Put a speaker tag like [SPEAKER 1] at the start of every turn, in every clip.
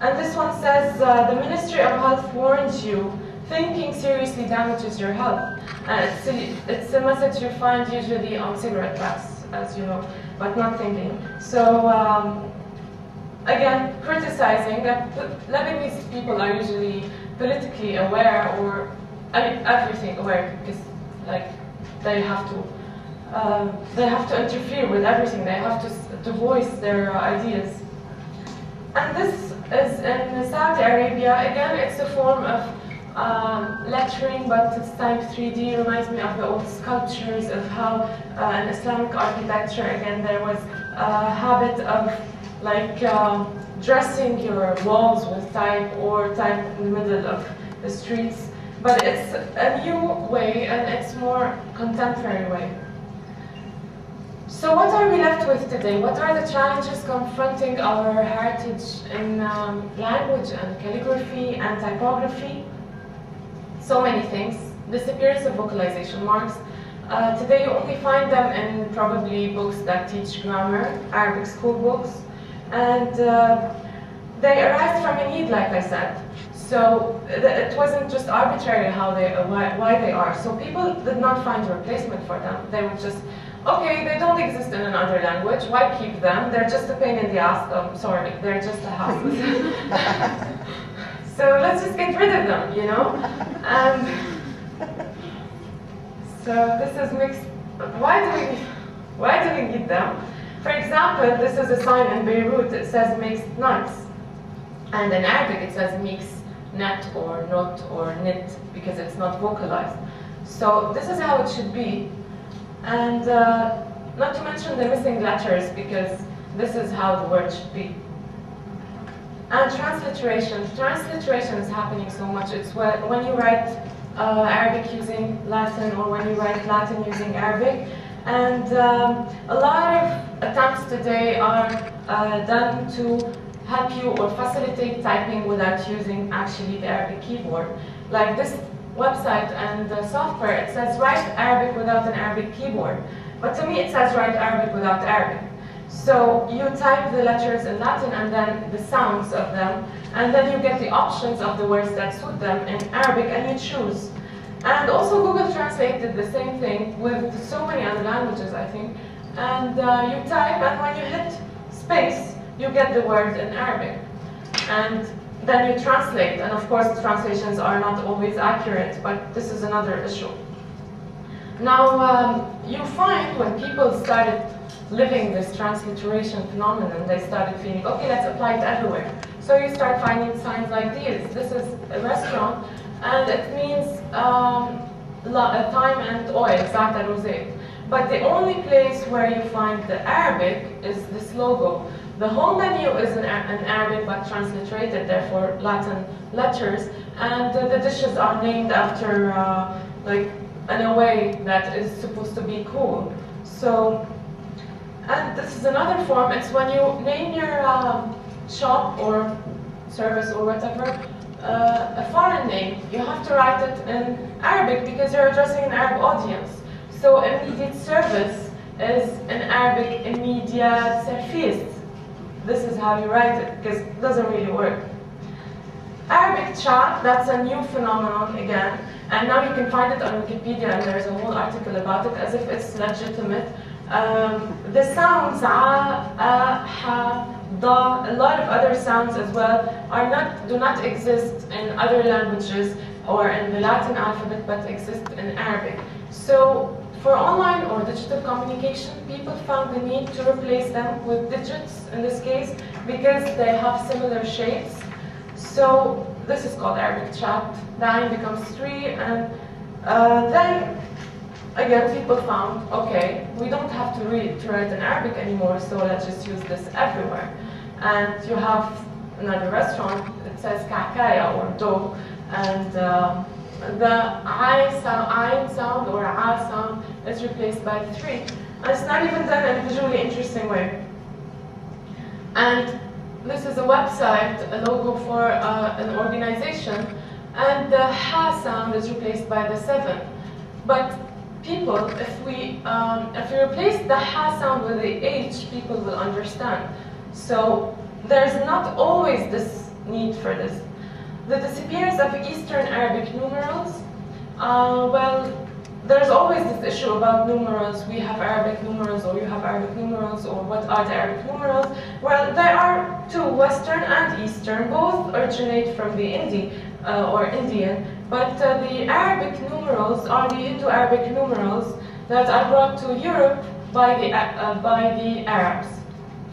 [SPEAKER 1] And this one says, the Ministry of Health warns you, thinking seriously damages your health. It's a message you find usually on cigarette packs, as you know, but not thinking. So, again, criticizing that Lebanese people are usually politically aware, or I mean, everything aware, because like they have to interfere with everything. They have to voice their ideas. And this is in Saudi Arabia. Again, it's a form of lettering, but it's type 3D. Reminds me of the old sculptures of how in Islamic architecture, again, there was a habit of like dressing your walls with type, or type in the middle of the streets. But it's a new way, and it's more contemporary way. So what are we left with today? What are the challenges confronting our heritage in language and calligraphy and typography? So many things. Disappearance of vocalization marks. Today you only find them in probably books that teach grammar, Arabic school books. And they arise from a need, like I said. So it wasn't just arbitrary how why they are. So people did not find a replacement for them. They would just, okay, they don't exist in another language, why keep them? They're just a pain in the ass. Sorry, they're just a hassle. So let's just get rid of them, you know? And so this is mixed. Why do we need them? For example, this is a sign in Beirut. It says mixed nuts. And in Arabic it says mix net or not or knit, because it's not vocalized. So this is how it should be. And not to mention the missing letters, because this is how the word should be. And transliteration. Transliteration is happening so much. It's when you write Arabic using Latin, or when you write Latin using Arabic. And a lot of attempts today are done to help you or facilitate typing without using actually the Arabic keyboard. Like this website and the software, it says write Arabic without an Arabic keyboard. But to me it says write Arabic without Arabic. So you type the letters in Latin and then the sounds of them, and then you get the options of the words that suit them in Arabic, and you choose. And also Google Translate did the same thing with so many other languages, I think. And you type, and when you hit space, you get the word in Arabic. And then you translate, and of course the translations are not always accurate, but this is another issue. Now, you find when people started living this transliteration phenomenon, they started feeling, okay, let's apply it everywhere. So you start finding signs like these. This is a restaurant, and it means time and oil, za'atar rosé. But the only place where you find the Arabic is this logo. The whole menu is in Arabic, but transliterated, therefore Latin letters, and the dishes are named after, like, in a way that is supposed to be cool. So, and this is another form. It's when you name your shop or service or whatever a foreign name, you have to write it in Arabic because you're addressing an Arab audience. So immediate service is in Arabic immediate service. This is how you write it, because it doesn't really work. Arabic chat, that's a new phenomenon again, and now you can find it on Wikipedia, and there's a whole article about it as if it's legitimate. The sounds, ha, da, a lot of other sounds as well, do not exist in other languages or in the Latin alphabet, but exist in Arabic. So for online or digital communication, people found the need to replace them with digits in this case because they have similar shapes. So this is called Arabic chat. The ayn becomes 3, and then again people found, okay, we don't have to write in Arabic anymore, so let's just use this everywhere. And you have another restaurant, it says ka'kaya or dough, and the ayn sound or a sound is replaced by the 3. And it's not even done in a visually interesting way. And this is a website, a logo for an organization, and the ha sound is replaced by the 7. But people, if we replace the ha sound with the h, people will understand. So there's not always this need for this. The disappearance of Eastern Arabic numerals. Well, there's always this issue about numerals. We have Arabic numerals, or you have Arabic numerals, or what are the Arabic numerals? Well, there are two, Western and Eastern. Both originate from the Indian, but the Arabic numerals are the Indo-Arabic numerals that are brought to Europe by the Arabs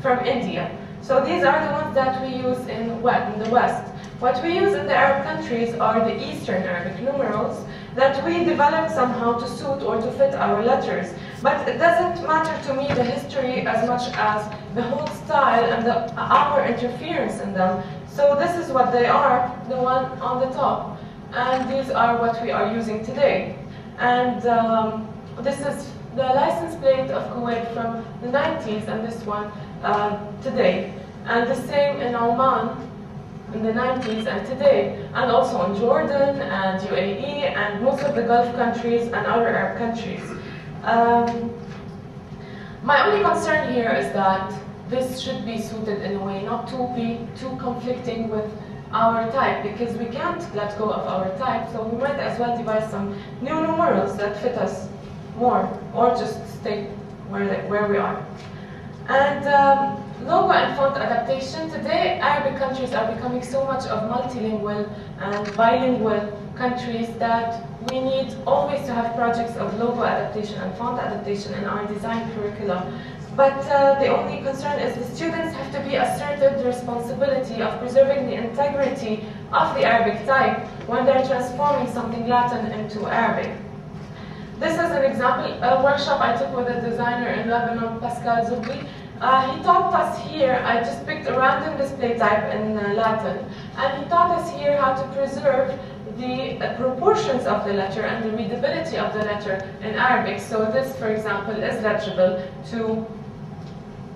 [SPEAKER 1] from India. So these are the ones that we use in the West. What we use in the Arab countries are the Eastern Arabic numerals that we developed somehow to suit or to fit our letters. But it doesn't matter to me the history as much as the whole style and our interference in them. So this is what they are, the one on the top. And these are what we are using today. And this is the license plate of Kuwait from the 90s, and this one today. And the same in Oman in the 90s and today, and also in Jordan and UAE and most of the Gulf countries and other Arab countries. My only concern here is that this should be suited in a way not to be too conflicting with our type, because we can't let go of our type, so we might as well devise some new numerals that fit us more, or just stay where we are. And logo and font adaptation. Today, Arabic countries are becoming so much of multilingual and bilingual countries that we need always to have projects of logo adaptation and font adaptation in our design curricula. But the only concern is the students have to be asserted the responsibility of preserving the integrity of the Arabic type when they're transforming something Latin into Arabic. This is an example, a workshop I took with a designer in Lebanon, Pascal Zoubi. He taught us here, I just picked a random display type in Latin, and he taught us here how to preserve the proportions of the letter and the readability of the letter in Arabic. So this, for example, is legible to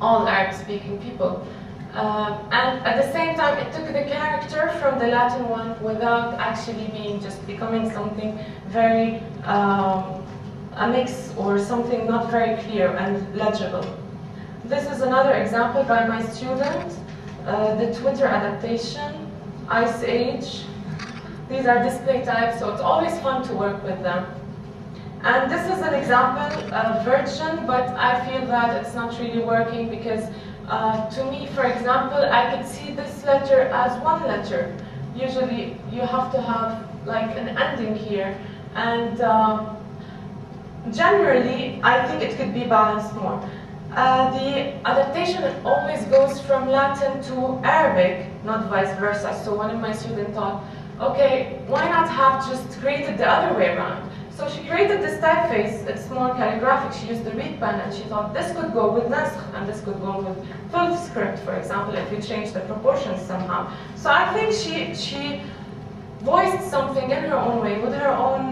[SPEAKER 1] all Arab-speaking people. And at the same time, it took the character from the Latin one without actually becoming something very, a mix or something not very clear and legible. This is another example by my student, the Twitter adaptation, Ice Age. These are display types, so it's always fun to work with them. And this is an example version, but I feel that it's not really working because to me, for example, I could see this letter as one letter. Usually you have to have like an ending here, and generally I think it could be balanced more. The adaptation always goes from Latin to Arabic, not vice versa. So one of my students thought, okay, why not have just created the other way around? So she created this typeface. It's more calligraphic. She used the reed pen, and she thought this could go with nasakh, and this could go with full script, for example, if you change the proportions somehow. So I think she voiced something in her own way, with her own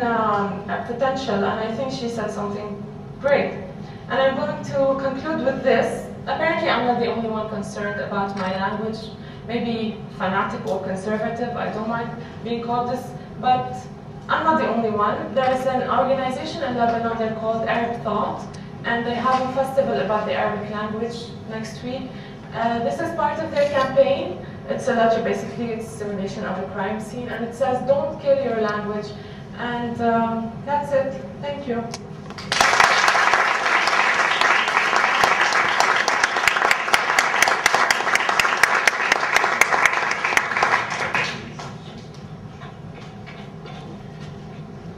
[SPEAKER 1] potential, and I think she said something great. And I'm going to conclude with this. Apparently, I'm not the only one concerned about my language. Maybe fanatic or conservative, I don't mind being called this, but I'm not the only one. There's an organization in Lebanon, they're called Arab Thought, and they have a festival about the Arabic language next week. This is part of their campaign. It's a letter, basically, it's a simulation of a crime scene, and it says, don't kill your language. And that's it. Thank you.